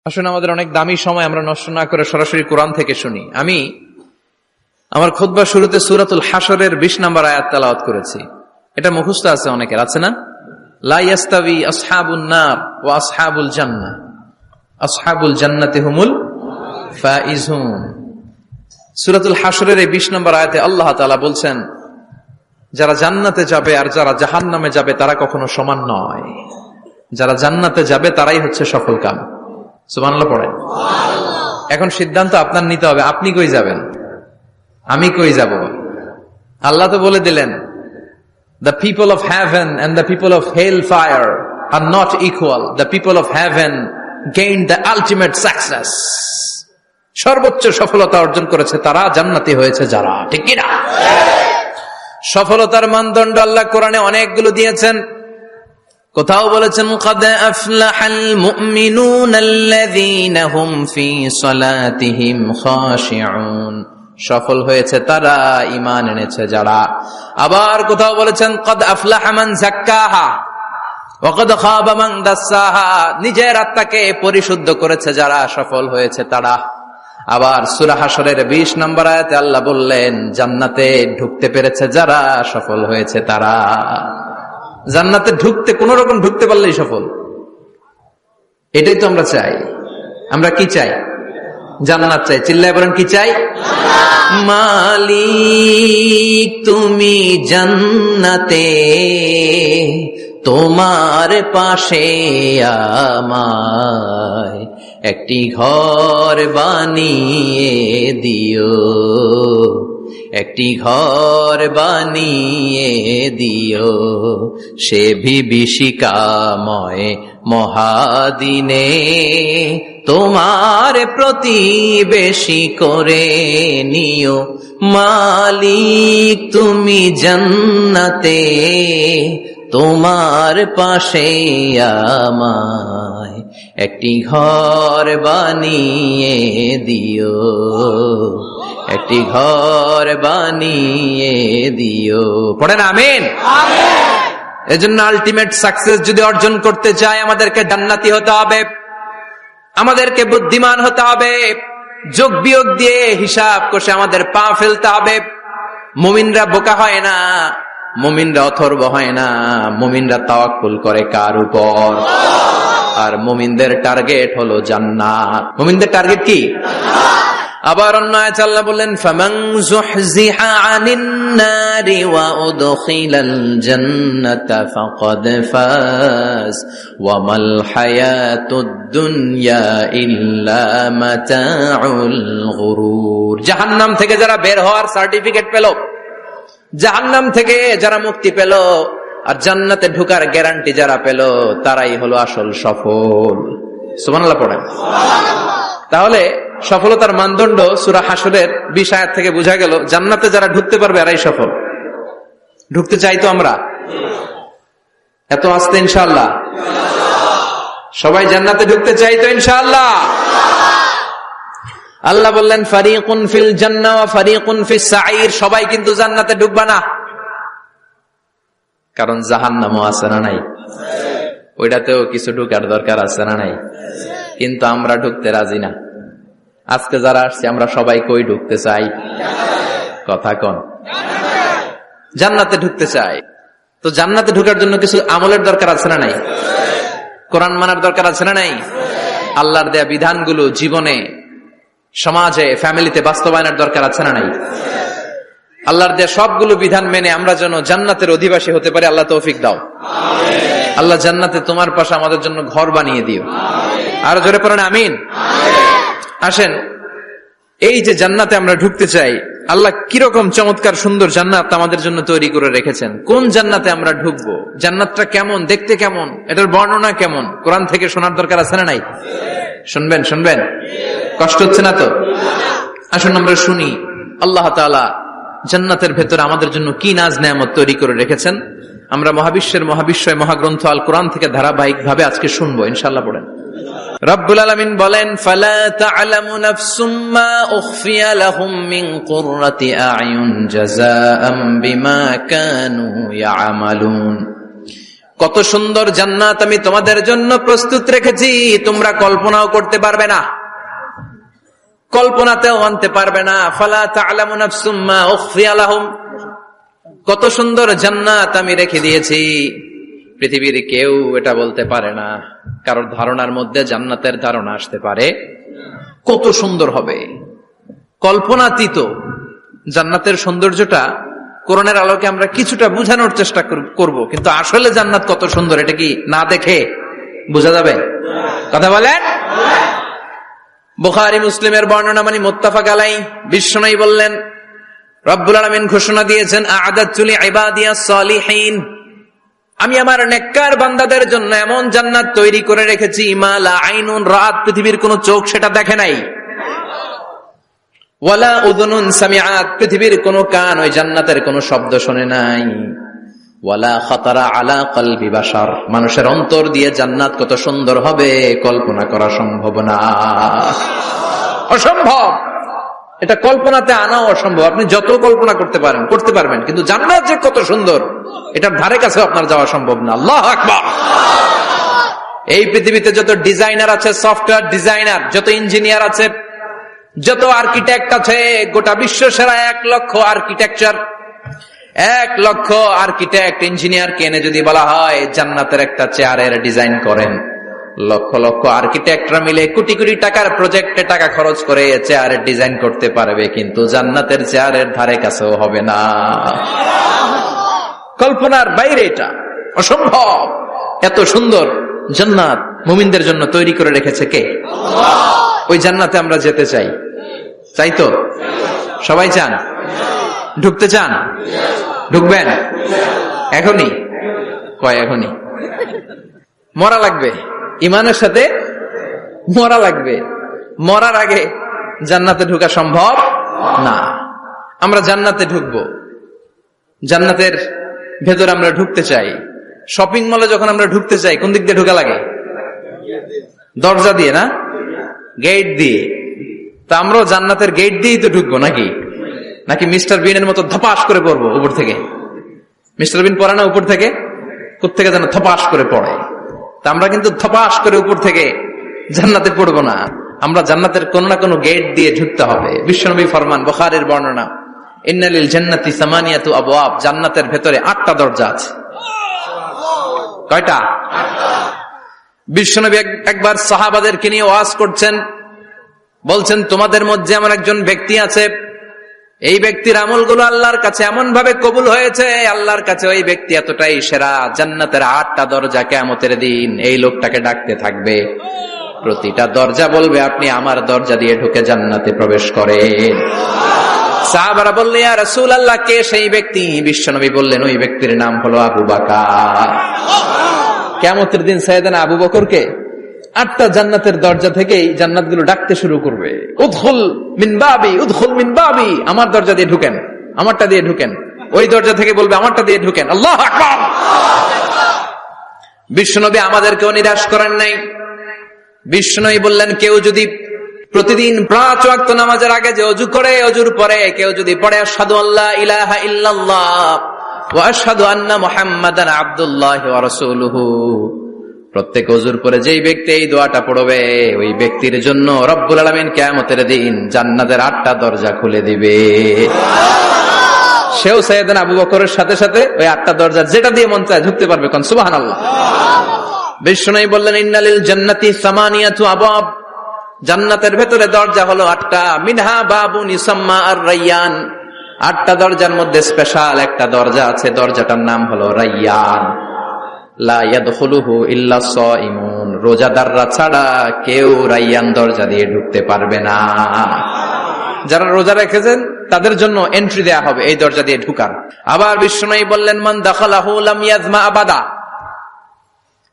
আসুন আমাদের অনেক দামি সময় আমরা নষ্ট না করে সরাসরি কোরআন থেকে শুনি। আমি আমার খুতবার শুরুতে সূরাতুল হাশরের 20 নম্বর আয়াত তেলাওয়াত করেছি। এটা মুখস্থ আছে অনেকের, আছে না? লা ইয়াস্তাবি আসহাবুন নার ওয়া আসহাবুল জান্নাহ, আসহাবুল জান্নাতি হুমুল ফাইজুন। সূরাতুল হাশরের এই 20 নম্বর আয়াতে আল্লাহ তাআলা বলছেন, যারা জান্নাতে যাবে আর যারা জাহান্নামে যাবে তারা কখনো সমান নয়। যারা জান্নাতে যাবে তারাই হচ্ছে সফলকাম। সুবহানাল্লাহ পড়েন। এখন সিদ্ধান্ত আপনার নিতে হবে, আপনি কই যাবেন, আমি কই যাব। আল্লাহ তো বলে দিলেন, the people of heaven and the people of hellfire are not equal. The people of heaven gained the ultimate success. সর্বোচ্চ সফলতা অর্জন করেছে তারা, জান্নাতি হয়েছে যারা। ঠিক কি না? সফলতার মানদণ্ড আল্লাহ কোরআনে অনেকগুলো দিয়েছেন। কোথাও বলেছেন قد أفلح المؤمنون الذين هم في صلاتهم خاشعون, সফল হয়েছে তারা, ঈমান এনেছে যারা। আবার কোথাও বলেছেন قد أفلح من زكاها وقد خاب من دساها, নিজের আত্মাকে পরিশুদ্ধ করেছে যারা, সফল হয়েছে তারা। আবার সূরা হাশরের 20 নম্বর আয়াতে আল্লাহ বললেন, জান্নাতে ঢুকতে পেরেছে যারা, সফল হয়েছে তারা। জান্নাতে ঢুকতে, কোন রকম ঢুকতে পারলেই সফল। এটাই তো আমরা চাই। আমরা কি চাই? জান্নাত চাই। চিল্লায় বলেন কি চাই? মালিক তুমি জান্নাতে, তোমার পাশে আমায় একটি ঘর বানিয়ে দিও, একটি ঘর বানিয়ে দিও, সে বিভীষিকাময় মহাদিনে তোমার প্রতিবেশী করে নিও। মালিক তুমি জান্নাতে, তোমার পাশে আমায় একটি ঘর বানিয়ে দিও, একটি ঘর বানিয়ে দিও। পড়েন আমিন। এজন্য আলটিমেট সাকসেস যদি অর্জন করতে চাই, আমাদেরকে জান্নাতি হতে হবে, আমাদেরকে বুদ্ধিমান হতে হবে, যোগ বিয়োগ দিয়ে হিসাব কষে আমাদের পা ফেলতে হবে। মুমিনরা বোকা হয় না, মুমিনরা অথর্ব হয় না, মুমিনরা তাওয়াক্কুল করে কার উপর? আর মুমিনদের টার্গেট হলো জান্নাত। মুমিনদের টার্গেট কি? আবার অন্য আয়াতে আল্লাহ বললেন, ফামান যুহজিহা আনিন নারি ওয়া উদখিলাল জান্নাতা ফাকাদ ফাজ ওয়া মাল হায়াতুদ দুনিয়া ইল্লা মাতাউল গুরুর। জাহান্নাম থেকে যারা বের হওয়ার সার্টিফিকেট পেল, জাহান্নাম থেকে যারা মুক্তি পেল, আর জান্নাতে ঢোকার গ্যারান্টি যারা পেল, তারাই হলো আসল সফল। সুবহানাল্লাহ পড়েন। তাহলে সফলতার মানদণ্ড সূরা হাশরের 20 আয়াত থেকে বোঝা গেল, জান্নাতে যারা ঢুকতে পারবে এরাই সফল। ঢুকতে চাই তো আমরা? এত আস্তে ইনশাআল্লাহ সবাই জান্নাতে ঢুকতে চাই তো ইনশাআল্লাহ? আল্লাহ বললেন, ফারিকুন ফিল জান্নাহ ওয়া ফারিকুন ফিস সাঈর। সবাই কিন্তু জান্নাতে ঢুকবে না, কারণ জাহান্নামও আছে না নাই? ওইটাতেও কিছু ঢুকার দরকার আছে না নাই? কিন্তু আমরা ঢুকতে রাজি না। আজকে যারা আসছে আমরা সবাই কই ঢুকতে চাই? কথা কন। জান্নাতে ঢুকতে চাই। তো জান্নাতে ঢোকার জন্য কিছু আমলের দরকার আছে না নাই? কোরআন মানার দরকার আছে না নাই? আল্লাহর দেয়া বিধানগুলো জীবনে, সমাজে, ফ্যামিলিতে বাস্তবায়নের দরকার আছে না নাই? আল্লাহর দেয়া সবগুলো বিধান মেনে আমরা যেন জান্নাতের অধিবাসী হতে পারি, আল্লাহ তৌফিক দাও। আল্লাহ জান্নাতে তোমার পাশে আমাদের জন্য ঘর বানিয়ে দিও। আর জোরে পড়েন আমিন। আসেন, এই যে জান্নাতে আমরা ঢুকতে চাই, আল্লাহ কিরকম চমৎকার সুন্দর জান্নাত আমাদের জন্য তৈরি করে রেখেছেন। কোন জান্নাতে আমরা ঢুকবো, জান্নাতটা কেমন, দেখতে কেমন, এটার বর্ণনা কেমন, কোরআন থেকে শোনার দরকার আছে না নাই? শুনবেন, শুনবেন? কষ্ট হচ্ছে না তো? আসুন আমরা শুনি আল্লাহ তাআলা জান্নাতের ভেতরে আমাদের জন্য কি নাজ নেয়ামত তৈরি করে রেখেছেন। আমরা মহাবিশ্বের মহাবিশ্বয় মহাগ্রন্থ আল কোরআন থেকে ধারাবাহিক ভাবে আজকে শুনবো ইনশাআল্লাহ। পড়েন। রব্বুল আলামিন বলেন, ফালা তা'লামু নাফসুম মা উখফিয়া লাহুম মিন কুররাতি আ'য়ুন জাযাআম বিমা কানু ইয়া'মালুন। কত সুন্দর জান্নাত আমি তোমাদের জন্য প্রস্তুত রেখেছি, তোমরা কল্পনাও করতে পারবে না, কল্পনাতেও আনতে পারবে না। ফালা তা'লামু নাফসুম মা উখফিয়া লাহুম, কত সুন্দর জান্নাত আমি রেখে দিয়েছি, পৃথিবীর কেউ এটা বলতে পারে না। কারোর ধারণার মধ্যে জান্নাতের ধারণা আসতে পারে কত সুন্দর হবে, কল্পনাতীত। জান্নাতের সৌন্দর্যটা কোরআনের আলোকে আমরা কিছুটা বোঝানোর চেষ্টা করব, কিন্তু আসলে জান্নাত কত সুন্দর এটা কি না দেখে বোঝা যাবে? কথা বলেন। বুখারী মুসলিমের বর্ণনা মানে মুত্তাফাক আলাইহি, বিশ্বনবী বললেন, রব্বুল আলামিন ঘোষণা দিয়েছেন, আ'আদাতু লিইবাদিয়াস সালিহিন, আমি আমার নেককার বান্দাদের জন্য এমন জান্নাত তৈরি করে রেখেছি, মা লা আইনুন রাত, পৃথিবীর কোন চোখ সেটা দেখে নাই, ওয়ালা উযুনুন সামিআত, পৃথিবীর কোন কান ওই জান্নাতের কোন শব্দ শুনে নাই, ওয়ালা খাতারা আলা কলবি বাশার, মানুষের অন্তর দিয়ে জান্নাত কত সুন্দর হবে কল্পনা করা সম্ভব না, অসম্ভব। এটা কল্পনাতে আনাও অসম্ভব। আপনি যত কল্পনা করতে পারবেন, কিন্তু জান্নাত যে কত সুন্দর এটার ধারে কাছে আপনার যাওয়া সম্ভব না। আল্লাহু আকবার। এই পৃথিবীতে যত ডিজাইনার আছে, সফটওয়্যার ডিজাইনার, যত ইঞ্জিনিয়ার আছে, যত আর্কিটেক্ট আছে, গোটা বিশ্ব সেরা 1 লক্ষ আর্কিটেকচার, 1 লক্ষ আর্কিটেক্ট ইঞ্জিনিয়ারকে এনে যদি বলা হয় জান্নাতের একটা চেয়ারের ডিজাইন করেন, লক্ষ লক্ষ আর্কিটেক্টরা মিলে কোটি কোটি টাকার প্রজেক্টে টাকা খরচ করে চেয়ারের ডিজাইন করতে পারবে, কিন্তু জান্নাতের চেয়ারের ধারে কাছেও হবে না। কল্পনার বাইরে, এটা অসম্ভব। এত সুন্দর জান্নাত মুমিনদের জন্য তৈরি করে রেখেছে কে? ওই জান্নাতে আমরা যেতে চাই, চাই তো? সবাই চান? ঢুকতে চান? ঢুকবেন এখনই? কয় এখনই? মরা লাগবে, ইমানের সাথে মরা লাগবে। মরার আগে জান্নাতে ঢোকা সম্ভব না। আমরা জান্নাতে ঢুকবো, জান্নাতের ভেতর আমরা ঢুকতে চাই। শপিং মলে যখন আমরা ঢুকতে চাই, কোন দিক দিয়ে ঢোকা লাগে? দরজা দিয়ে না, গেট দিয়ে। তা আমরাও জান্নাতের গেট দিয়েই তো ঢুকবো নাকি? নাকি মিস্টার বিনের মতো ধপাস করে পড়বো উপর থেকে? মিস্টার বিন পড়ে না উপর থেকে? কোত্থেকে যেন ধপাস করে পড়ে। তা আমরা কিন্তু ধপাস করে উপর থেকে জান্নাতে পড়বো না, আমরা জান্নাতের কোন না কোনো গেট দিয়ে ঢুকতে হবে। বিশ্বনবী ফরমান, বুখারীর বর্ণনা, ইন্নালিল জান্নাতি সামানিয়াতু আবওয়াব, জান্নাতের ভেতরে 8টা দরজা আছে। কয়টা? বিশ্বনবী একবার সাহাবাদেরকে নিয়ে ওয়াজ করছেন, বলছেন, তোমাদের মধ্যে এমন একজন ব্যক্তি আছে, এই ব্যক্তির আমলগুলো আল্লাহর কাছে এমন ভাবে কবুল হয়েছে, আল্লাহর কাছে ওই ব্যক্তি এতটাই সেরা, জান্নাতের 8টা দরজা কিয়ামতের দিন এই লোকটাকে ডাকতে থাকবে। প্রতিটা দরজা বলবে, আপনি আমার দরজা দিয়ে ঢুকে জান্নাতে প্রবেশ করেন। সাহাবারা বললেন, ইয়া রাসূলুল্লাহ, কে সেই ব্যক্তি? বিশ্বনবী বললেন, ওই ব্যক্তির নাম হলো আবু বকর। কিয়ামতের দিন সাইয়েদনা আবু বকরকে 8টা জান্নাতের দরজা থেকেই জান্নাতগুলো ডাকতে শুরু করবে, উদখুল মিন বাবি, উদখুল মিন বাবি, আমার দরজা দিয়ে ঢুকেন, আমারটা দিয়ে ঢুকেন। ওই দরজা থেকে বলবে, আমারটা দিয়ে ঢুকেন। আল্লাহু আকবার। বিশ্বনবী আমাদেরকেও নিরাশ করেন নাই। বিশ্বনবী বললেন, কেউ যদি প্রতিদিন 5 ওয়াক্ত নামাজের আগে যে ওযু করে, ওযুর পরে কেউ যদি পড়ে আশহাদু আল্লা ইলাহা ইল্লাল্লাহ ওয়া আশহাদু আন্না মুহাম্মাদান আবদুল্লাহি ওয়া রাসূলুহু, প্রত্যেক ওযুর পরে যেই ব্যক্তি এই দোয়াটা পড়বে, ওই ব্যক্তির জন্য রব্বুল আলামিন কিয়ামতের দিন জান্নাতের 8টা দরজা খুলে দিবে। সেও সাইয়েদনা আবু বকরের সাথে সাথে ওই 8টা দরজা যেটা দিয়ে মন চায় ঢুকতে পারবে। কোন সুবহানাল্লাহ। বিশ্বনবী বললেন, ইন্নালিল জান্নাতি সামানিয়াতু আবওয়াব, জান্নাতের ভেতরে দরজা হলো 8টা, মিনহা বাবুন ইউসাম্মা আর-রায়্যান, 8টা দরজার মধ্যে স্পেশাল একটা দরজা আছে, দরজাটার নাম হলো রায়্যান। লা ইয়াদখুলুহু ইল্লা সাইমুন, রোজাদাররা ছাড়া কেউ রায়্যান দরজা দিয়ে ঢুকতে পারবে না। যারা রোজা রেখেছেন তাদের জন্য এন্ট্রি দেয়া হবে এই দরজা দিয়ে ঢুকার। আবার বিশ্বনবী বললেন, মান দাখালাহু লাম ইয়াজমা আবাদা,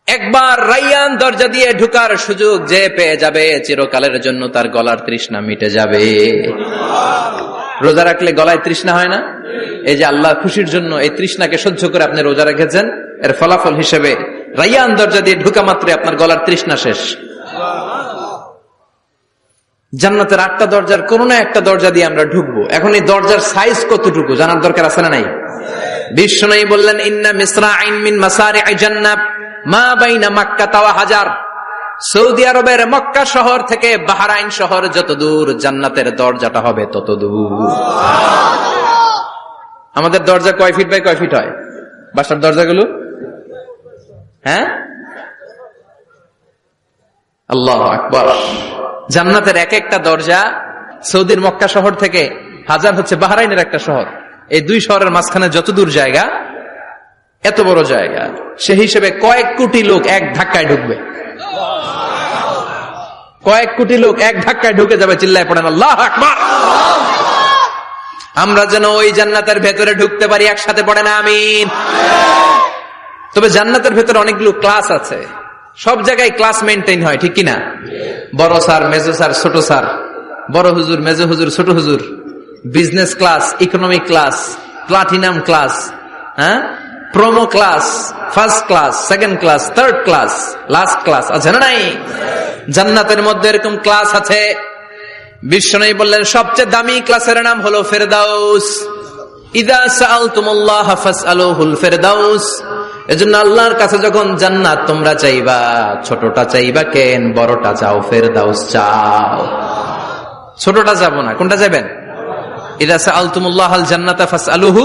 একবার রায়্যান দরজা দিয়ে ঢুকার সুযোগ যে পেয়ে যাবে, চিরকালের জন্য তার গলার তৃষ্ণা মিটে যাবে। রোজা রাখলে গলায় তৃষ্ণা হয় না? এই যে আল্লাহ খুশির জন্য এই তৃষ্ণাকে সহ্য করে আপনি রোজা রেখেছেন, এর ফলাফল হিসেবে রায়্যান দরজা দিয়ে ঢুকা মাত্রই আপনার গলার তৃষ্ণা শেষ। জান্নাতের 8টা দরজার কোন না একটা দরজা দিয়ে আমরা ঢুকবো। এখন এই দরজার সাইজ কতটুকু জানার দরকার আছে না নাই? বিষ্ণু বললেন ইন্না মিসরাইন মিন মাসারি'i জান্নাহ মা বাইনা মাক্কা ওয়া হাজার। সৌদি আরবের মক্কা শহর থেকে বাহরাইন শহর যত দূর, জান্নাতের দরজাটা হবে তত দূর। আমাদের দরজা কয় ফিট বাই কয় ফিট হয় বাসার দরজাগুলো? হ্যাঁ, আল্লাহু আকবার। জান্নাতের এক একটা দরজা সৌদির মক্কা শহর থেকে হাজার হচ্ছে বাহরাইনের একটা শহর। এই দুই শহরের মাঝখানে যত দূর জায়গা, এত বড় জায়গা, সে হিসেবে কয়েক কোটি লোক এক ধাক্কায় ঢুকবে। কয়েক কোটি লোক এক ধাক্কায় ঢুকে যাবে। চিল্লায় পড়েন আল্লাহু আকবার। আমরা যেন ওই জান্নাতের ভেতরে ঢুকতে পারি, একসাথে পড়েন আমিন। তবে জান্নাতের ভেতরে অনেকগুলো ক্লাস আছে, সব জায়গায় ক্লাস মেনটেন হয়, ঠিক কিনা? বড় স্যার, মেজো স্যার, ছোট স্যার, বড় হুজুর, মেজো হুজুর, ছোট হুজুর, business class, economic class, platinum class, হ্যাঁ, promo class, first class, second class, third class, last class আছে না নাই? জান্নাতের মধ্যে এরকম ক্লাস আছে। বিষ্ণু বললেন সবচেয়ে দামি ক্লাসের নাম হলো ফেরদাউস। ইযা সাআলতুমুল্লাহ ফাসআলুহুল ফেরদাউস। এজন্য আল্লাহর কাছে যখন জান্নাত তোমরা চাইবা, ছোটটা চাইবা কেন, বড়টা চাও, ফেরদাউস চাও। ছোটটা যাবো না, কোনটা যাবেন? ইযা সাআলতুমুল্লাহাল জান্নাতা ফাসআলুহু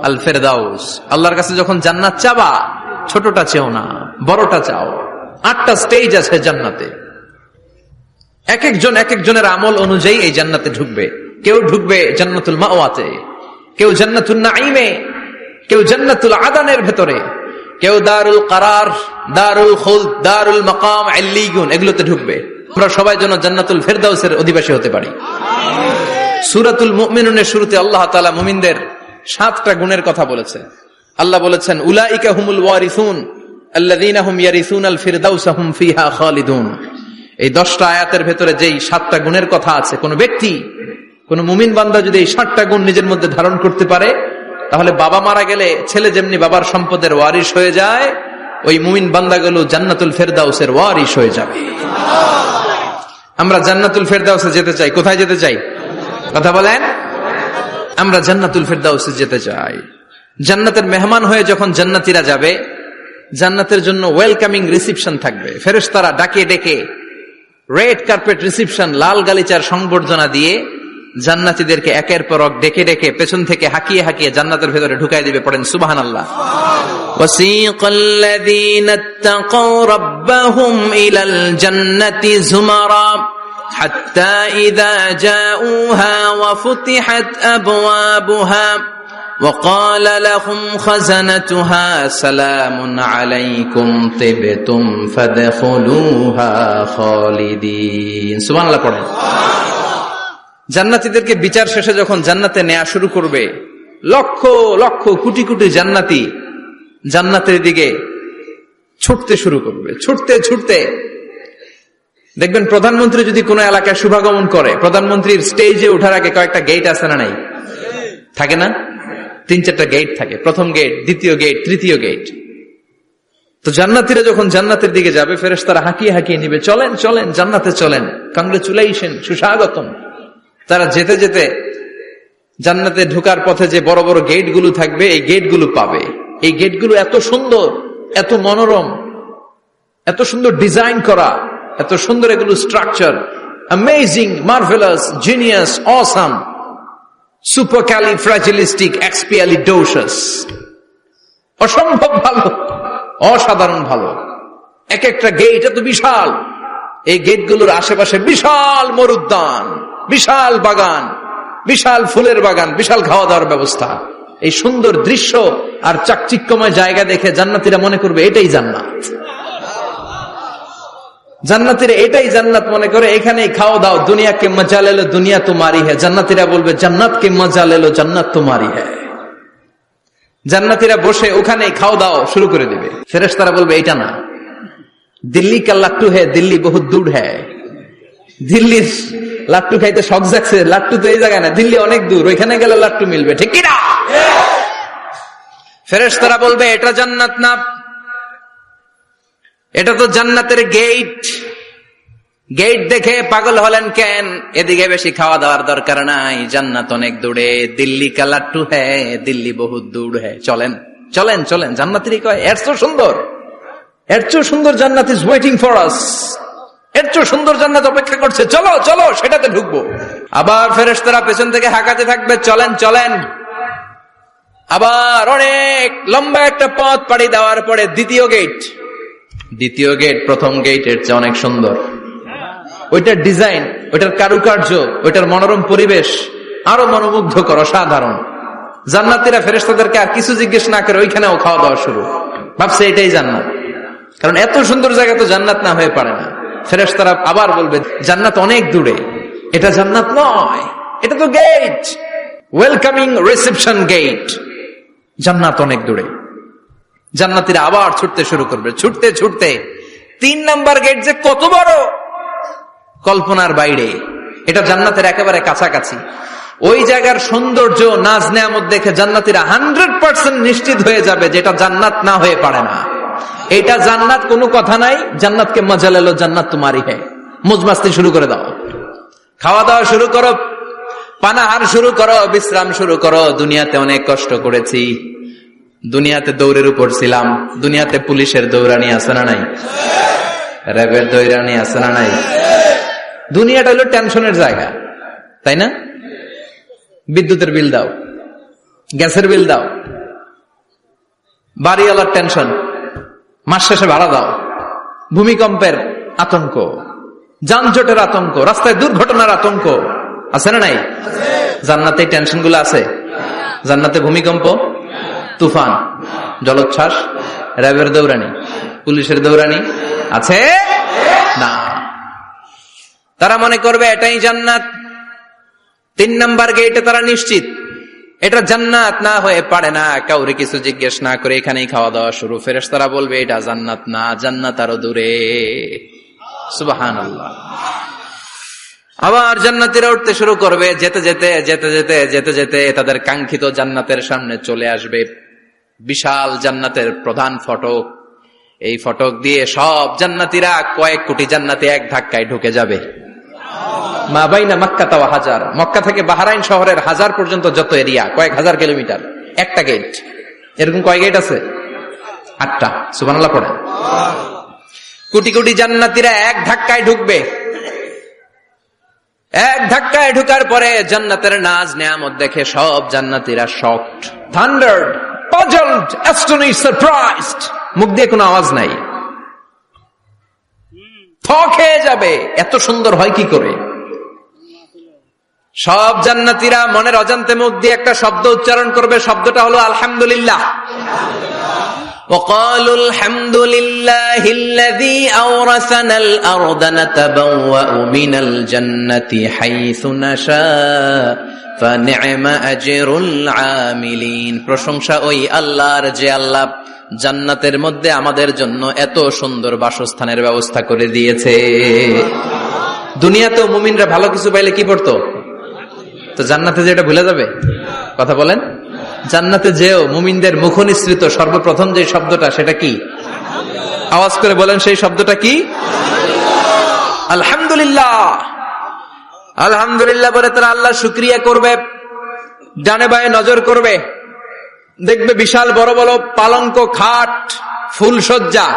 আল ফেরদাউস। আল্লাহর কাছে যখন জান্নাত চাবা, ছোটটা চেও না, বড়টা চাও। 8টা স্টেজ আছে জান্নাতে। এক একজনের আমল অনুযায়ী এই জান্নাতে ঢুকবে। কেউ ঢুকবে জান্নাতুল মাওয়াতে, কেউ জান্নাতুল নাঈমে, কেউ জান্নাতুল আদানের ভেতরে, কেউ দারুল কারার, দারুল খুলদ, দারুল মাকাম, আল্লিগুন, এগুলোতে ঢুকবে। আমরা সবাই যেন জান্নাতুল ফেরদাউসের অধিবাসী হতে পারি। সূরাতুল মুমিনুনের শুরুতে আল্লাহ তাআলা মুমিনদের 7টা গুণের কথা বলেছে। আল্লাহ বলেছেন উলাইকা হুমুল ওয়ারিসুন আল্লাযীনা হুম ইয়ারিসুনাল ফিরদাউসা হুম ফিহা খালিদুন। এই 10টা আয়াতের ভেতরে যেই 7টা গুণের কথা আছে, কোন ব্যক্তি, কোন মুমিন বান্দা যদি এই 7টা গুণ নিজের মধ্যে ধারণ করতে পারে, তাহলে বাবা মারা গেলে ছেলে যেমনি বাবার সম্পদের ওয়ারিশ হয়ে যায়, ওই মুমিন বান্দাগুলো জান্নাতুল ফেরদাউসের ওয়ারিশ হয়ে যাবে। আমরা জান্নাতুল ফেরদাউসে যেতে চাই। কোথায় যেতে চাই? কথা বলেন। আমরা জান্নাতুল ফেরদাউসে যেতে চাই। জান্নাতের মেহমান হয়ে যখন জান্নাতীরা যাবে, জান্নাতের জন্য ওয়েলকামিং রিসিপশন থাকবে। ফেরেশতারা ডাকে ডেকে রেড কার্পেট রিসিপশন, লাল গালিচার সংবর্ধনা দিয়ে জান্নাতীদেরকে একের পর এক ডেকে ডেকে পেছন থেকে হাকিয়ে হাকিয়ে জান্নাতের ভেতরে ঢুকাই দিবে। পড়েন সুবহানাল্লাহ। ওয়াসিকাল্লাযীনা ইত্তাকাউ রাব্বাহুম ইলাল জান্নাতি যুমারা হাত্তা ইযা জাউহা ওয়া ফুতিহাত আবওয়াবুহা وقال لهم خزنتها سلام عليكم طبتم فادخلوها خالدين। সুবহানাল্লাহ পড়েন। জান্নাতীদেরকে বিচার শেষে যখন জান্নাতে নেওয়া শুরু করবে, লক্ষ লক্ষ কোটি কোটি জান্নাতি জান্নাতের দিকে ছুটতে শুরু করবে। ছুটতে ছুটতে দেখবেন প্রধানমন্ত্রী যদি কোনো এলাকায় শুভাগমন করে, প্রধানমন্ত্রীর স্টেজে ওঠার আগে কয়েকটা গেট আছে না নাই? থাকে না? 3-4টা গেট থাকে। প্রথম গেট, দ্বিতীয় গেট, তৃতীয় গেট। তো জান্নাতীরা যখন জান্নাতের দিকে যাবে, ফেরেশতারা হাঁকিয়ে হাঁকিয়ে নিবে, চলেন চলেন জান্নাতে চলেন, কংগ্রেচুলেশন, সুস্বাগতম। তারা যেতে যেতে জান্নাতে ঢোকার পথে যে বড় বড় গেটগুলো থাকবে, এই গেটগুলো পাবে। এই গেটগুলো এত সুন্দর, এত মনোরম, এত সুন্দর ডিজাইন করা, এত সুন্দর এগুলো structure, amazing, marvellous, genius, awesome, supercalifragilisticexpialidocious, অসম্ভব ভালো, অসাধারণ ভালো। এক একটা গেট এত বিশাল। এই গেটগুলোর আশেপাশে বিশাল মরুদ্যান, বিশাল বাগান, বিশাল ফুলের বাগান, বিশাল খাওয়া দাওয়ার ব্যবস্থা। এই সুন্দর দৃশ্য আর চাকচিক্যময় জায়গা দেখে জান্নাতীরা মনে করবে এটাই জান্নাত। জান্নাতীরা এটাই জান্নাত মনে করে, এখানেই খাওয়া দাও। দুনিয়া কে মজা লে লো, দুনিয়া তোমারি হ্যায়। জান্নাতীরা বলবে জান্নাত কে মজা লে লো, জান্নাত তোমারি হ্যায়। জান্নাতীরা বসে ওখানেই খাওয়া দাও শুরু করে দিবে। ফেরেশতারা বলবে এটা না, দিল্লি কা লাট্টু হ্যায়, দিল্লি বহুত দূর হ্যায়। দিল্লির লাট্টু খাইতে শখ জাগছে, লাট্টু তো এই জায়গায় না, দিল্লি অনেক দূর, ওইখানে গেলে লাট্টু মিলবে, ঠিক কিনা? ফেরেশতারা বলবে এটা জান্নাত না, এটা তো জান্নাতের গেট। গেট দেখে পাগল হলেন কেন? এদিকে বেশি খাওয়া দাওয়ার দরকার নাই, জান্নাত অনেক দূরে। দিল্লি কা লাট্টু হ্যায়, দিল্লি বহুত দূর হ্যায়, চলেন চলেন চলেন। জান্নাতিরই কয় এর চেয়ে সুন্দর, এর চেয়ে সুন্দর জান্নাত ইজ ওয়েটিং ফর আস, এর চেয়ে সুন্দর জান্নাত অপেক্ষা করছে, চলো চলো সেটাতে ঢুকবো। আবার ফেরেশতারা পেছন থেকে হাঁকাতে থাকবে, চলেন চলেন। আবার অনেক লম্বা একটা পথ পাড়ি দেওয়ার পরে দ্বিতীয় গেট প্রথম গেটের চেয়ে অনেক সুন্দর। ওইটার ডিজাইন, ওইটার কারুকার্য, ওইটার মনোরম পরিবেশ আরো মনোমুগ্ধকর, অসাধারণ। জান্নাতীরা ফেরেশতাদেরকে আর কিছু জিজ্ঞেস না করে ওইখানেও খাওয়া দাওয়া শুরু, ভাবছে এটাই জান্নাত। কারণ এত সুন্দর জায়গা তো জান্নাত না হয়ে পারে না। ফেরেশতারা আবার বলবে জান্নাত অনেক দূরে, এটা জান্নাত নয়, এটা তো গেট, ওয়েলকামিং রিসেপশন গেট, জান্নাত অনেক দূরে। জান্নাতীরা আবার ছুটতে শুরু করবে, ছুটতে ছুটতে 3 নাম্বার গেট যে কত বড়, কল্পনার বাইরে। এটা জান্নাতের একেবারে কাছাকাছি। ওই জায়গার সৌন্দর্য, নাজ নেয়ামত দেখে জান্নাতীরা 100% নিশ্চিত হয়ে যাবে যে এটা জান্নাত না হয়ে পারে না, এটা জান্নাত, কোনো কথা নাই। জান্নাতকে মজা লেলো, জান্নাত তোমারই হ্যায়। মজমাস্তি শুরু করে দাও, খাওয়া দাওয়া শুরু করো, পানাহার শুরু করো, বিশ্রাম শুরু করো। দুনিয়াতে অনেক কষ্ট করেছি, দুনিয়াতে দৌড়ের উপর ছিলাম, দুনিয়াতে পুলিশের দৌড়ানি আছে না নাই, র্যাবের দৌড়ানি আছে না নাই। দুনিয়াটা হলো টেনশনের জায়গা, তাই না? বিদ্যুতের বিল দাও, গ্যাসের বিল দাও, বাড়িওয়ালার টেনশন, মাস শেষে ভাড়া দাও, ভূমিকম্পের আতঙ্ক, যানজটের আতঙ্ক, রাস্তায় দুর্ঘটনার আতঙ্ক আছে না নাই? জান্নাতে টেনশন গুলো আছে? জান্নাতে ভূমিকম্প, তুফান, জলোচ্ছ্বাস, র্যাবের দৌড়ানি, পুলিশের দৌড়ানি আছে না। তারা মনে করবে এটাই জান্নাত। 3 নাম্বার গেটে তারা নিশ্চিত এটা জান্নাত না হয়ে পারে না। কাউরে কিছু জিজ্ঞেস না করে এখানেই খাওয়া দাওয়া শুরু। ফেরেশতারা বলবে এটা জান্নাত না, জান্নাত আরো দূরে। সুবহানাল্লাহ। আবার জান্নাতীরা উঠতে শুরু করবে, যেতে যেতে যেতে যেতে যেতে যেতে তাদের কাঙ্ক্ষিত জান্নাতের সামনে চলে আসবে। বিশাল জান্নাতের প্রধান ফটক, এই ফটক দিয়ে সব জান্নাতীরা, কয়েক কোটি জান্নাতি এক ধাক্কায় ঢুকে যাবে। মা বাইনা মক্কা ওয়া হাজার, মক্কা থেকে বাহরাইন শহরের হাজার পর্যন্ত যত এরিয়া, কয়েক হাজার কিলোমিটার, একটা গেট। এরকম কয় গেট আছে? 8টা। সুবহানাল্লাহ পড়েন। কোটি কোটি জান্নাতীরা এক ধাক্কায় ঢুকবে। এক ধাক্কায় ঢুকার পরে জান্নাতের নাজ নেয়ামত দেখে সব জান্নাতীরা শকড, থান্ডার্ড, পাজলড, অ্যাস্টনিশড, সারপ্রাইজড। মুখ দিয়ে কোনো আওয়াজ নাই, থক হয়ে যাবে, এত সুন্দর হয় কি করে। সব জান্নাতীরা মনের অজান্তে মুখ দিয়ে একটা শব্দ উচ্চারণ করবে, শব্দটা হলো আলহামদুলিল্লাহ। وقالوا الحمد لله الذي أورثنا الأرض نتبوأ من الجنة حيث نشاء فنعم أجر العاملين। প্রশংসা ওই আল্লাহর যে আল্লাহ জান্নাতের মধ্যে আমাদের জন্য এত সুন্দর বাসস্থানের ব্যবস্থা করে দিয়েছে। দুনিয়াতেও মুমিনরা ভালো কিছু পাইলে কি পড়তো? তো জান্নাতে যে এটা ভুলে যাবে? কথা বলেন। জান্নাতে যেও মুমিনদের মুখ নিঃসৃত সর্বপ্রথম যে শব্দটা, সেটা কি? আওয়াজ করে বলেন, সেই শব্দটা কি? আলহামদুলিল্লাহ। আলহামদুলিল্লাহ বলে তারা আল্লাহ শুকরিয়া করবে, ডানে বায়ে নজর করবে, দেখবে বিশাল বড় বড় পালঙ্ক, খাট, ফুলসজ্জা,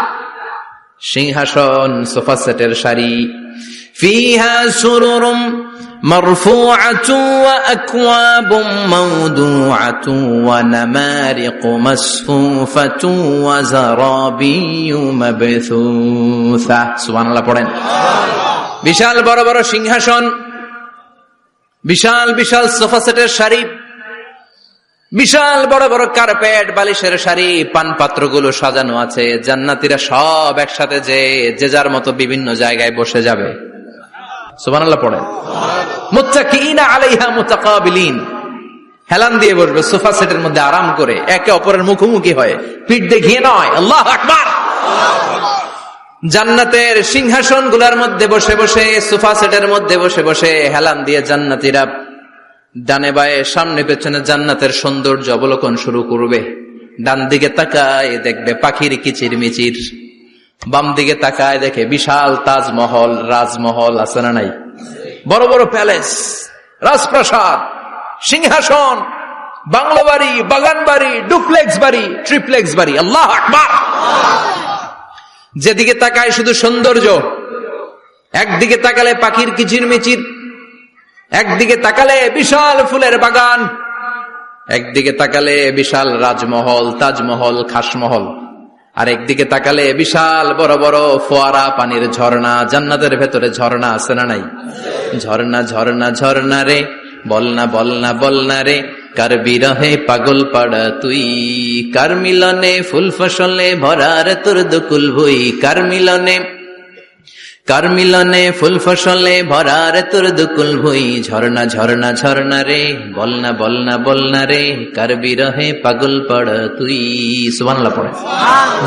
সিংহাসন, সোফা সেটের সারি। ফিহা সুরুরুম মারফুআতুন ওয়া আকওয়াবুম মাওদুআতুন ওয়া নামারিকু মাসফুফাতুন ওয়া যারাবিয়্যু মাবথুসা। সুবহানাল্লাহ পড়েন। বিশাল বড় বড় সিংহাসন, বিশাল বিশাল সোফা সেটের সারি, বিশাল বড় বড় কার্পেট, বালিশের সারি, পানপাত্রগুলো সাজানো আছে। জান্নাতীরা সব একসাথে যে যার মতো বিভিন্ন জায়গায় বসে যাবে। সুবহানাল্লাহ পড়েন। মুত্তাকিইনা আলাইহা মুতাকাবিলিন, হেলান দিয়ে বসবে সোফা সেটের মধ্যে আরাম করে, একে অপরের মুখোমুখি হয়ে, পিঠ দেখিয়ে নয়। আল্লাহু আকবার। জান্নাতের সিংহাসন গুলার মধ্যে বসে বসে, সোফা সেটের মধ্যে বসে বসে হেলান দিয়ে জান্নাতীরা ডানে বায়ে সামনে পেছনে জান্নাতের সৌন্দর্য অবলোকন শুরু করবে। ডান দিকে তাকায় দেখবে পাখির কিচির মিচির, বাম দিকে তাকায় দেখে বিশাল তাজমহল, রাজমহল আছে না নাই? বড় বড় প্যালেস, রাজপ্রাসাদ, সিংহাসন, বাংলো বাড়ি, বাগান বাড়ি, ডুপ্লেক্স বাড়ি, ট্রিপ্লেক্স বাড়ি। আল্লাহ আকবার। যেদিকে তাকায় শুধু সৌন্দর্য। একদিকে তাকালে পাখির কিচিরমিচির, একদিকে তাকালে বিশাল ফুলের বাগান, একদিকে তাকালে বিশাল রাজমহল, তাজমহল, খাসমহল, আর একদিকে তাকালে বিশাল বড় বড় ফোয়ারা, পানির ঝর্ণা। জান্নাতের ভেতরে ঝর্ণা আছে না নাই? ঝর্ণা ঝর্ণা ঝর্ণা রে, বলনা বলনা বলনা রে, কার বিরহে পাগল পাড়া তুই, কার মিলনে ফুল ফসলে ভরার তোর দুকুল ভুই, কার মিলনে ফুল ফসলে ভরার তোর দুকুল ভুই। ঝর্ণা ঝর্ণা ঝর্ণা রে, বলনা বলনা বলনা রে, কার বিরহে পাগল পাড়া তুই। সুবহানাল্লাহ পড়ে।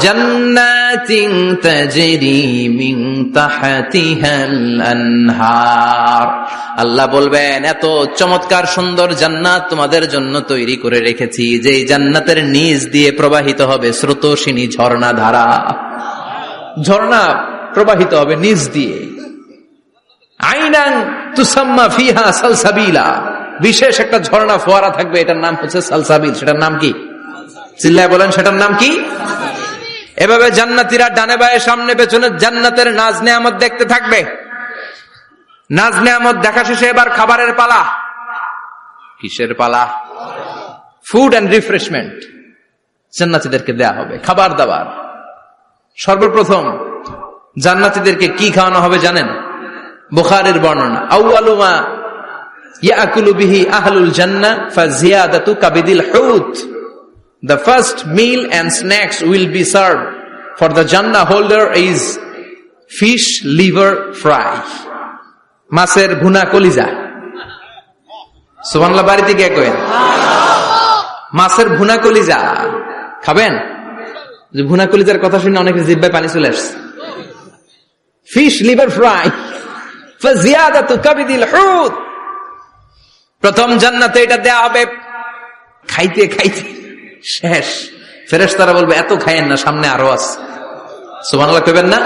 জান্নাতিন তাজরি মিন তাহতিহাল আনহার। আল্লাহ বলবেন, এত চমৎকার সুন্দর জান্নাত তোমাদের জন্য তৈরি করে রেখেছি, যে জান্নাতের নিচ দিয়ে প্রবাহিত হবে স্রোতস্বিনী ঝর্ণা ধারা। ঝর্ণা প্রবাহিত হবে নিচ দিয়ে। আইনান তুসাম্মা ফিহা সালসাবিলা, বিশেষ একটা ঝর্ণা ফোয়ারা থাকবে, এটার নাম হচ্ছে সালসাবিল। সেটার নাম কি? চিল্লায় বলেন, সেটার নাম কি? এভাবে জান্নাতীরা ডানে বায়ে সামনে পেছনে জান্নাতের নাজ নেয়ামত দেখতে থাকবে। নাজ নেয়ামত দেখা শেষে এবার খাবারের পালা। কিসের পালা? ফুড এন্ড রিফ্রেশমেন্ট জান্নাতীদেরকে দেয়া হবে, খাবার দাবার। সর্বপ্রথম জান্নাতীদেরকে কি খাওয়ানো হবে জানেন? বুখারীর বর্ণনা, আউয়ালু মা ইয়াকুলু বিহি আহলুল জান্নাহ ফাজিয়াদাতু কাবিদিল হুত। The first meal and snacks will be served for the Jannah holder is fish liver fry, মাছের ভুনা কলিজা। সুবহানাল্লাহ, বাড়িতে গিয়ে কইন মাছের ভুনা কলিজা খাবেন। যে ভুনা কলিজার কথা শুনে অনেকের জিহ্বায় পানি চলে আসছে। ফিশ লিভার ফ্রাই ফাজিয়াদাতু কাবিদিল হুত। প্রথম জান্নাতে এটা দেয়া হবে। খাইতে খাইতে শেষ। ফেরেশতারা বলবে, এত খায়েন না, সামনে আরো আছে। সুবহানাল্লাহ কইবেন না?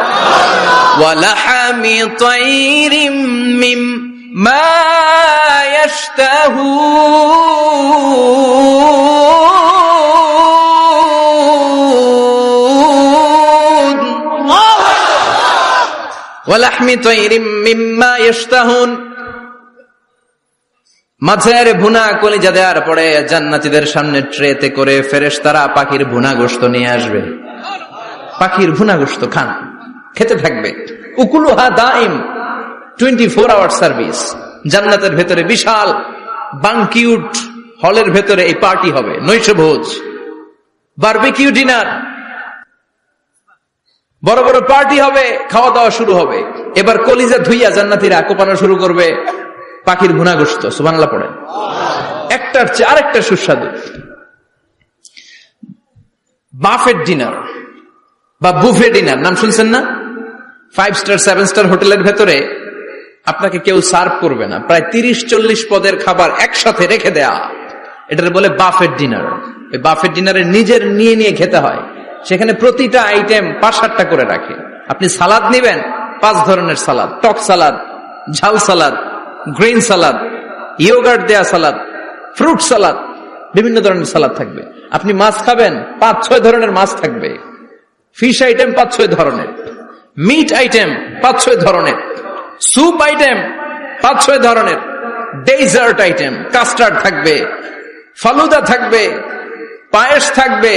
ওয়ালাহামি তাইরিম মিম্মা ইয়াশতাহুন, ওয়ালাহমি তাইরিম মিম্মা ইয়াশতাহুন। মাছের ভুনা কলিজা দেওয়ার পরে জান্নাতীদের সামনে ট্রেতে করে ফেরেশতারা পাখির ভুনা গোশত নিয়ে আসবে। পাখির ভুনা গোশত খান, খেতে থাকবে। উকুলুহা দাইম, 24 আওয়ার সার্ভিস। জান্নাতের ভেতরে বিশাল বানকিউট হলের ভেতরে এই পার্টি হবে, নৈশভোজ, বারবিকিউ ডিনার, বড় বড় পার্টি হবে, খাওয়া দাওয়া শুরু হবে। এবার কলিজা ধুইয়া জান্নাতীরা কোপানো শুরু করবে পাখির ভুনা গোশত। সুবহানাল্লাহ পড়েন। একটার চেয়ে আরেকটা সুস্বাদু। বাফেট ডিনার বা বুফে ডিনার নাম শুনছেন না? 5 স্টার 7 স্টার হোটেলের ভেতরে আপনাকে কেউ সার্ভ করবে না, প্রায় 30-40 পদের খাবার একসাথে রেখে দেয়া, এটার বলে বাফেট ডিনার। এই বাফেট ডিনারে নিজের নিয়ে নিয়ে খেতে হয়। সেখানে প্রতিটা আইটেম 5-7টা করে রাখে। আপনি সালাদ নিবেন, 5 ধরনের সালাদ, টক সালাদ, ঝাল সালাদ, গ্রিন সালাদ, ইয়োগার্ট দেয়া সালাদ, ফ্রুট সালাদ, বিভিন্ন ধরনের সালাদ থাকবে। আপনি মাছ খাবেন, 5-6 ধরনের মাছ থাকবে। ফিশ আইটেম 5-6 ধরনের, মিট আইটেম 5-6 ধরনের, স্যুপ আইটেম 5-6 ধরনের, ডেজার্ট আইটেম, কাস্টার্ড থাকবে, ফালুদা থাকবে, পায়েস থাকবে,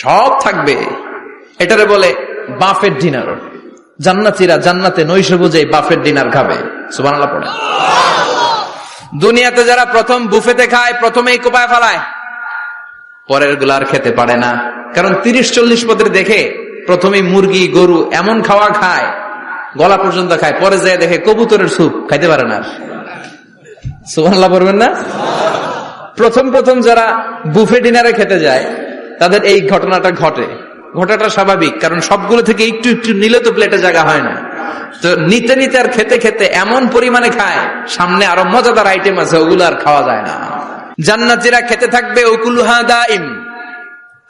সব থাকবে। এটারে বলে বাফেট ডিনার। জান্নাতীরা জান্নাতে নৈশভোজে বাফেট ডিনার খাবে। সুবহানাল্লাহ পড়ে। দুনিয়াতে যারা প্রথম বুফেতে খায়, প্রথমেই কোপায় ফেলায়, পরের গুলার খেতে পারে না। কারণ 30-40 পদের দেখে প্রথমেই মুরগি, গরু এমন খাওয়া খায়, গলা পর্যন্ত খায়, পরে যায় দেখে কবুতরের স্যুপ, খাইতে পারে না। সুবহানাল্লাহ পড়বেন না? প্রথম প্রথম যারা বুফে ডিনারে খেতে যায় তাদের এই ঘটনাটা ঘটে। ঘটাটা স্বাভাবিক, কারণ সবগুলো থেকে একটু একটু নিলে তো প্লেটে জায়গা হয় না। তো নিতে নিতে আর খেতে খেতে এমন পরিমাণে খায়, সামনে আরো মজাদার আইটেম আছে, ওগুলো আর খাওয়া যায় না। জান্নাতীরা খেতে থাকবে উকুলুহা দাইম,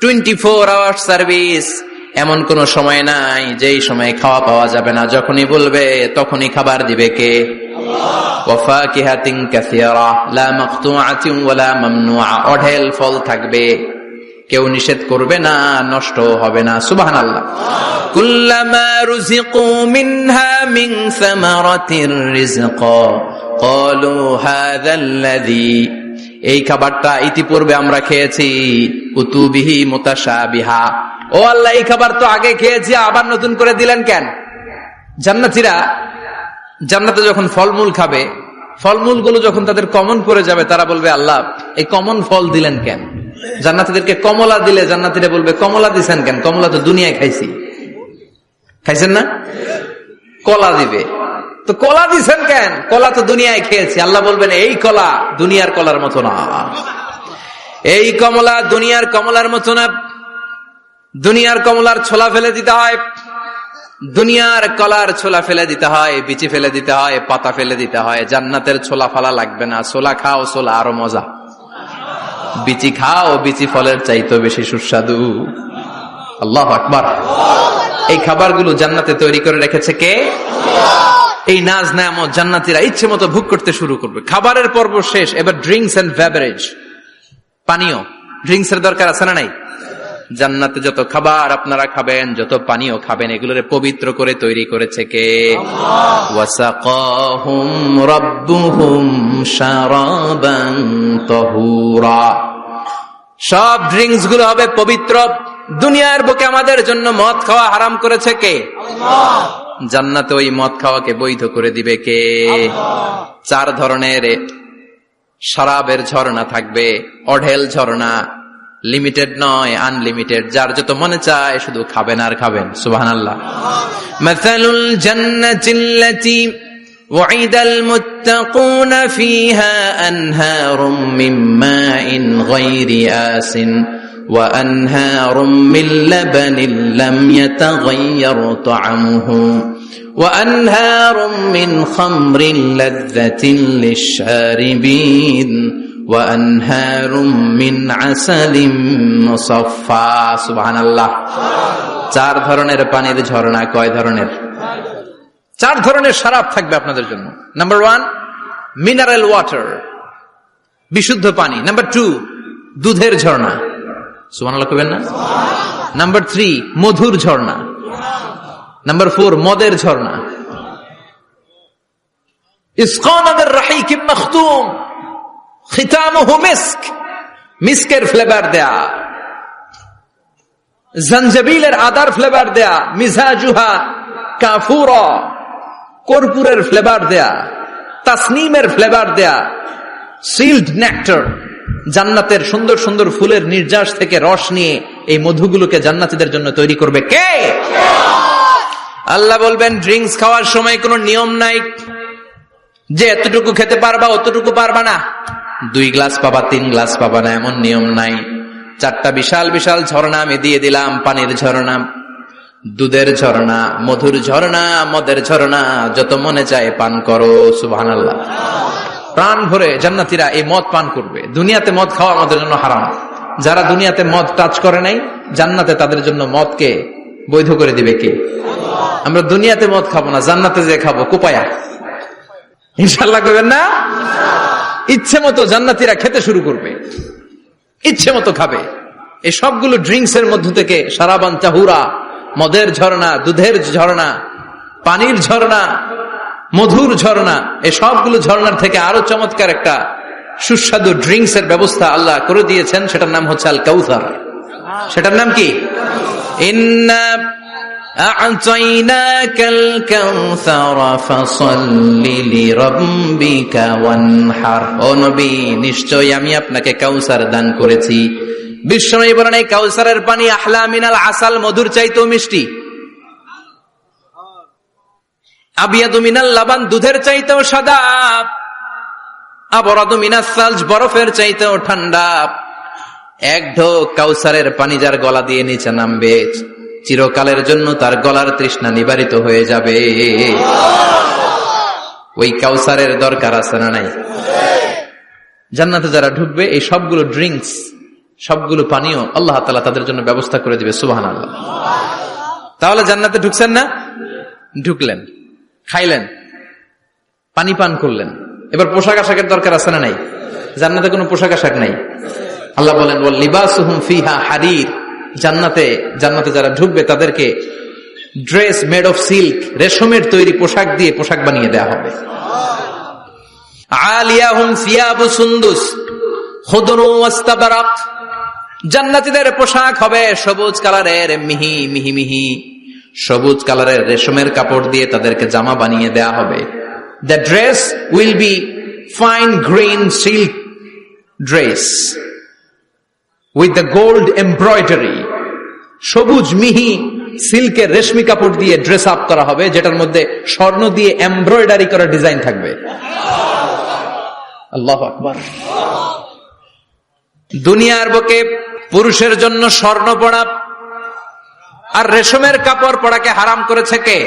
24 আওয়ার সার্ভিস। এমন কোন সময় নাই যেই সময় খাওয়া পাওয়া যাবে না, যখনই বলবে তখনই খাবার দিবে কে? ওয়াফাকিহাতিন কাসীরা লা মাকতুআতিন ওয়ালা মামনুআ, অঢেল ফল থাকবে, কেউ নিষেধ করবে না, নষ্ট হবে না। সুবহানাল্লাহ। কুল্লামা রুজিকু মিনহা মিন সামারাতির রিজকা ক্বালু হাযাল্লাযী, এই খাবারটা ইতিপূর্বে আমরা খেয়েছি, কুতুবিহি মুতাশাবিহা, ও আল্লাহ এই খাবার তো আগে খেয়েছি, আবার নতুন করে দিলেন কেন? জান্নাতীরা জান্নাতে যখন ফলমূল খাবে, ফলমূলগুলো যখন তাদের কমন পড়ে যাবে, তারা বলবে আল্লাহ এই কমন ফল দিলেন কেন? জান্নাতীদেরকে কমলা দিলে জান্নাতীরা বলবে কমলা দিছেন কেন? কমলা তো দুনিয়ায় খাইছি। খাইছেন না? কলা দিবে, তো কলা দিছেন কেন? কলা তো দুনিয়ায় খেয়েছি। আল্লাহ বলবেন এই কলা দুনিয়ার কলার মতো না, এই কমলা দুনিয়ার কমলার মতো না। দুনিয়ার কমলার ছোলা ফেলে দিতে হয়, দুনিয়ার কলার ছোলা ফেলে দিতে হয়, বিচি ফেলে দিতে হয়, পাতা ফেলে দিতে হয়। জান্নাতের ছোলা ফালা লাগবে না, ছোলা খাও, ছোলা আরো মজা। বিচি খাও, বিচি ফলের চাইতে বেশি সুস্বাদু। আল্লাহু আকবার। এই খাবারগুলো জান্নাতে তৈরি করে রেখেছে কে? এই নাজ নেয়ামত জান্নাতীরা ইচ্ছে মতো ভোগ করতে শুরু করবে। খাবারের পর্ব শেষ, এবার ড্রিঙ্কস এন্ড বেভারেজ, পানীয়। ড্রিঙ্কস এর দরকার আছে না নাই? জান্নাতে যত খাবার আপনারা খাবেন, যত পানীয় খাবেন, এগুলোরে পবিত্র করে তৈরি করেছে কে? ওয়াসাকাহুম রাব্বুহুম শারাবান তাহুরা, সব ড্রিঙ্কস গুলো হবে পবিত্র। দুনিয়ার বুকে আমাদের জন্য মদ খাওয়া হারাম করেছে কে? আল্লাহ। জান্নাতে ওই মদ খাওয়াকে বৈধ করে দিবে কে? আল্লাহ। 4 ধরনের শরাবের ঝর্ণা থাকবে, অঢেল ঝর্ণা, লিমিটেড নয়, আনলিমিটেড। যার যত মনে চায় শুধু খাবেন আর খাবেন। সুবহানাল্লাহ। মাসালুল জান্নাতিল্লাতী ওয়াইদাল মুত্তাকুনা ফিহা আনহারুম মিন মাইন গায়রি আসিন ওয়া আনহারুম মিন লাবানিন লাম ইয়াতাগায়্যার তা'আমুহু ওয়া আনহারুম মিন খামরিন লাযযাতিন লিশ-শারিবিন وأنهار من عسل مصفى سبحان الله 4 ধরনের পানির ঝর্ণা। কয় ধরনের? 4 ধরনের শরাব থাকবে আপনাদের জন্য। নাম্বার 1 মিনারেল ওয়াটার, বিশুদ্ধ পানি। নাম্বার 2 দুধের ঝর্ণা, সুবহানাল্লাহ কইবেন না? নাম্বার 3 মধুর ঝর্ণা। নাম্বার 4 মদের ঝর্ণা। ইসকানা বির রাহিকিম মাখতুম খিতামুহু মিস্ক, মিস্কের ফ্লেভার দেয়া, জঞ্জবিলের আদার ফ্লেভার দেয়া, মিজাজুহা কাফুরা, কর্পূরের ফ্লেভার দেয়া, তাসনিমের ফ্লেভার দেয়া, সিল্ড নেক্টার, জান্নাতের সুন্দর সুন্দর ফুলের নির্যাস থেকে রস নিয়ে এই মধুগুলোকে জান্নাতীদের জন্য তৈরি করবে কে? আল্লাহ বলবেন ড্রিঙ্কস খাওয়ার সময় কোনো নিয়ম নাই যে এতটুকু খেতে পারবা অতটুকু পারবা না, 2 গ্লাস পাবা 3 গ্লাস পাবা না, এমন নিয়ম নাই। 4টা বিশাল বিশাল ঝর্ণা আমি দিয়ে দিলাম, পানির ঝর্ণা, দুধের ঝর্ণা, মধুর ঝর্ণা, মদের ঝর্ণা, যত মনে চায় পান করো। সুবহানাল্লাহ। প্রাণ ভরে জান্নাতীরা এই মদ পান করবে। দুনিয়াতে মদ খাওয়া আমাদের জন্য হারাম। যারা দুনিয়াতে মদ টাচ করে নাই, জান্নাতে তাদের জন্য মদকে বৈধ করে দিবে কে? আমরা দুনিয়াতে মদ খাবো না, জান্নাতে যে খাবো কোপায়া, ইনশাআল্লাহ করবেন না? ইচ্ছে মতো জান্নাতীরা খেতে শুরু করবে, ইচ্ছে মতো খাবে। এই সবগুলো ড্রিঙ্কস এর মধ্য থেকে শারাবান তাহুরা, মদের ঝর্ণা, দুধের ঝর্ণা, পানির ঝর্ণা, মধুর ঝর্ণা, এই সবগুলো ঝর্ণার থেকে আরো চমৎকার একটা সুস্বাদু ড্রিঙ্কস এর ব্যবস্থা আল্লাহ করে দিয়েছেন। সেটার নাম হচ্ছে আল কাউসার। সেটার নাম কি? ইন্না আ'তাইনাকাল কাউসার ফাসাল্লি লিরাব্বিকা ওয়ানহার। ও নবী, নিশ্চয়ই আমি আপনাকে কাউসার দান করেছি। বিশ্বনবী বলেন এই কাউসারের পানি আহলা মিনাল আসাল, মধুর চাইতেও মিষ্টি। আবিয়াদু মিনাল লাবান, দুধের চাইতেও সাদা। আবরাদু মিনাস সালজ, বরফের চাইতেও ঠান্ডা। এক ঢোক কাউসারের পানি যার গলা দিয়ে নিচে নামবে, চিরকালের জন্য তার গলার তৃষ্ণা নিবারিত হয়ে যাবে। ওই কাউসারের দরকার আছে না নাই? জান্নাতে যারা ঢুকবে এই সবগুলো ড্রিঙ্কস, সবগুলো পানীয় আল্লাহ তাআলা তাদের জন্য ব্যবস্থা করে দিবে। সুবহানাল্লাহ। তাহলে জান্নাতে ঢুকছেন না? ঢুকলেন, খাইলেন, পানি পান করলেন, এবার পোশাক আশাকের দরকার আছে না নাই? জান্নাতে কোনো পোশাক আশাক নাই। আল্লাহ বলেন ওয়াল লিবাসুহুম ফিহা হারির, জান্নাতে যারা ঢুকবে তাদেরকে ড্রেস মেড অফ সিল্ক, রেশমের তৈরি পোশাক দিয়ে পোশাক বানিয়ে দেওয়া হবে। আলিয়াহুম সিয়াবু সুন্দুস খুদরু ওয়াস্তাবরাক, জান্নাতীদের পোশাক হবে সবুজ কালারের, মিহি মিহি মিহি সবুজ কালারের রেশমের কাপড় দিয়ে তাদেরকে জামা বানিয়ে দেয়া হবে। The dress will be fine green silk dress with the gold embroidery, সবুজ মিহি সিল্কের রেশমি কাপড় দিয়ে ড্রেস আপ করা হবে, যেটার মধ্যে স্বর্ণ দিয়ে এমব্রয়ডারি করা ডিজাইন থাকবে। আল্লাহু আকবার। দুনিয়ার বুকে পুরুষের জন্য স্বর্ণ পরা আর রেশমের কাপড় পরাকে হারাম করেছে কে?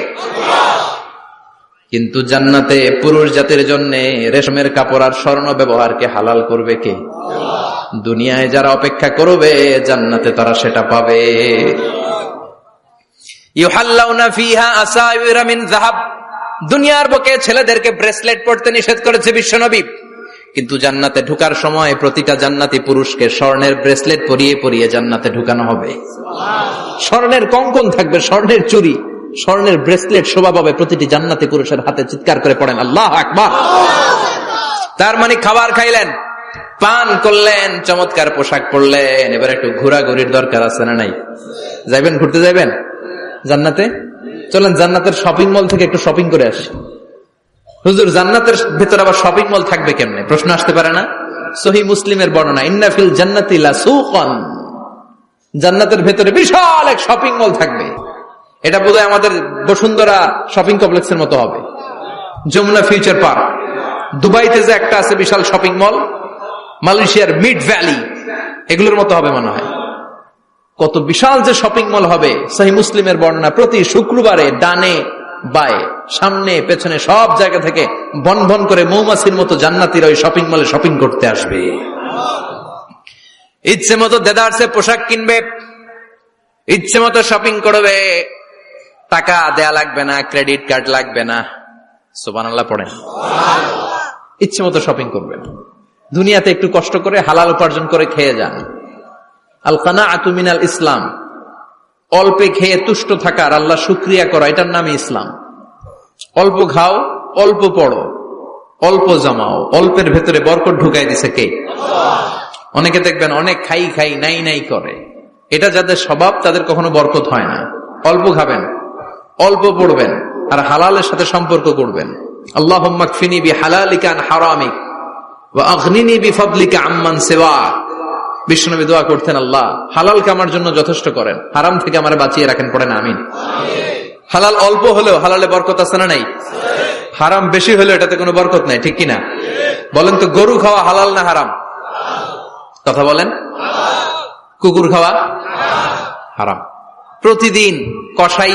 কিন্তু জান্নাতে পুরুষ জাতির জন্য রেশমের কাপড় আর স্বর্ণ ব্যবহারকে হালাল করবে কে? দুনিয়ায় যারা অপেক্ষা করবে জান্নাতে তারা সেটা পাবে। ইউহাল্লাউনা ফিহা আসাইরা মিন যাহাব, দুনিয়ার বুকে ছেলেদেরকে ব্রেসলেট পরতে নিষেধ করেছে বিশ্বনবী, কিন্তু জান্নাতে ঢুকার সময় প্রতিটা জান্নাতি পুরুষকে স্বর্ণের ব্রেসলেট পরিয়ে পরিয়ে জান্নাতে ঢুকানো হবে। স্বর্ণের কঙ্কন থাকবে, স্বর্ণের চুড়ি, স্বর্ণের ব্রেসলেট শোভা পাবে প্রতিটি জান্নাতি পুরুষের হাতে। চিৎকার করে পড়েন আল্লাহু আকবার। তার মানে খাবার খাইলেন, পান করলেন, চমৎকার পোশাক পরলেন, এবার একটু ঘোরাঘুরির দরকার আছে না নাই? যাইবেন, ঘুরতে যাইবেন জান্নাতে? চলেন জান্নাতের শপিং মল থেকে একটু শপিং করে আসি। হুজুর জান্নাতের ভেতর আবার শপিং মল থাকবে কেমনে? প্রশ্ন আসতে পারে না? সহিহ মুসলিমের বর্ণনা, ইন্না ফিল জান্নাতি লাসুকান, জান্নাতের ভেতরে বিশাল এক শপিং মল থাকবে। এটা বোধহয় আমাদের বসুন্ধরা শপিং কমপ্লেক্সের মতো হবে, যমুনা ফিউচার পার্ক। দুবাইতে যে একটা আছে বিশাল শপিং মল, মালয়েশিয়ার মিড ভ্যালি, এগুলোর মতো হবে মনে হয়। কত বিশাল যে শপিং মল হবে। সহিহ মুসলিমের বর্ণনা, প্রতি শুক্রবারে ডানে বায়ে সামনে পেছনে সব জায়গা থেকে বন বন করে মৌমাছির মতো জান্নাতীরা ওই শপিং মলে শপিং করতে আসবে। ইচ্ছে মতো দেদারসে পোশাক কিনবে, ইচ্ছে মতো শপিং করবে, টাকা দেয়া লাগবে না, ক্রেডিট কার্ড লাগবে না। সুবহানাল্লাহ পড়েন। ইচ্ছে মতো শপিং করবেন। দুনিয়াতে একটু কষ্ট করে হালাল উপার্জন করে খেয়ে যান। আল কানাআতু মিনাল ইসলাম, অল্পে খেয়ে তুষ্ট থাকার, আল্লাহ শুকরিয়া করা, এটার নামই ইসলাম। অল্প খাও, অল্প পড়ো, অল্প জমাও, অল্পের ভেতরে বরকত ঢুকাই দিছে কে? অনেকে দেখবেন অনেক খাই খাই নাই নাই করে, এটা যাদের স্বভাব তাদের কখনো বরকত হয় না। অল্প খাবেন, অল্প পড়বেন, আর হালালের সাথে সম্পর্ক করবেন। আল্লাহুম্মা কফিনি বিহালালিকা আন হারামিক ওয়া আগনিনি বিফাদলিকা আম্মান সিওয়াক। বিশ্বনবী দোয়া করতেন, আল্লাহ হালালকে আমার জন্য যথেষ্ট করেন, হারাম থেকে আমারে বাঁচিয়ে রাখেন। পড়েন আমিন। হালাল অল্প হলেও হালালে বরকত আছে না নাই? হারাম বেশি হলেও এটাতে কোনো বরকত নাই, ঠিক কিনা? বলেন তো, গরু খাওয়া হালাল না হারাম? কথা বলেন। কুকুর খাওয়া হারাম। প্রতিদিন কসাই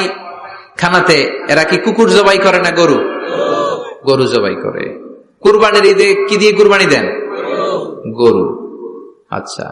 খানাতে এরা কি কুকুর জবাই করে না গরু? গরু জবাই করে। কুরবানির ঈদে কি দিয়ে কুরবানি দেন? গরু। আচ্ছা,